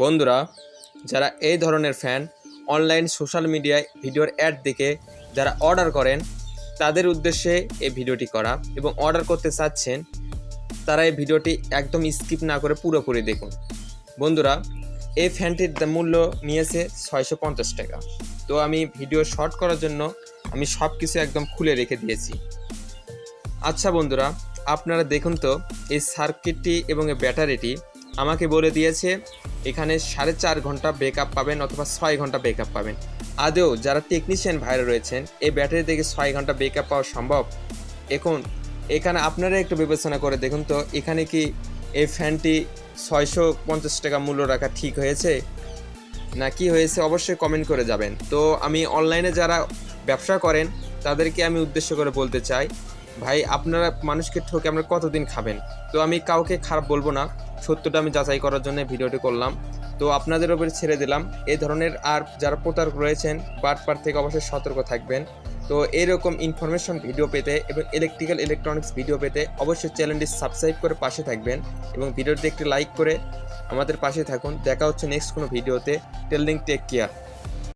বন্ধুরা, যারা এই ধরনের ফ্যান অনলাইন সোশ্যাল মিডিয়ায় ভিডিওর অ্যাড দেখে যারা অর্ডার করেন তাদের উদ্দেশ্যে এই ভিডিওটি করা এবং অর্ডার করতে চাচ্ছেন তারা এই ভিডিওটি একদম স্কিপ না করে পুরোপুরি দেখুন। বন্ধুরা, এই ফ্যানটির মূল্য নিয়েছে 650 টাকা। তো আমি ভিডিও শর্ট করার জন্য আমি সব কিছু একদম খুলে রেখে দিয়েছি। আচ্ছা বন্ধুরা, আপনারা দেখুন তো এই সার্কিটটি এবং এই ব্যাটারিটি আমাকে বলে দিয়েছে এখানে 4.5 ঘন্টা ব্যাকআপ পাবেন অথবা 6 ঘন্টা ব্যাকআপ পাবেন। আদৌ যারা টেকনিশিয়ান ভাইরা রয়েছেন এই ব্যাটারি থেকে 6 ঘন্টা ব্যাকআপ পাওয়া সম্ভব? এখানে আপনারা একটু বিবেচনা করে দেখুন তো এখানে কি এই ফ্যানটি 650 টাকা মূল্য রাখা ঠিক হয়েছে না কি হয়েছে? অবশ্যই কমেন্ট করে যাবেন। তো আমি অনলাইনে যারা ব্যবসা করেন তাদেরকে আমি উদ্দেশ্য করে বলতে চাই, ভাই আপনারা মানুষকে ঠকে আপনারা কতদিন খাবেন? তো আমি কাউকে খারাপ বলবো না, সত্যটা আমি যাচাই করার জন্য ভিডিওটি করলাম। তো আপনাদের উপরে ছেড়ে দিলাম। এই ধরনের আর যারা প্রতারক রয়েছেন বাটপার থেকে অবশ্যই সতর্ক থাকবেন। তো এরকম ইনফরমেশন ভিডিও পেতে এবং ইলেকট্রনিক্স ভিডিও পেতে অবশ্যই চ্যানেলটি সাবস্ক্রাইব করে পাশে থাকবেন এবং ভিডিওটি একটি লাইক করে আমাদের পাশে থাকুন। দেখা হচ্ছে নেক্সট কোনো ভিডিওতে। টেল টেক কেয়ার।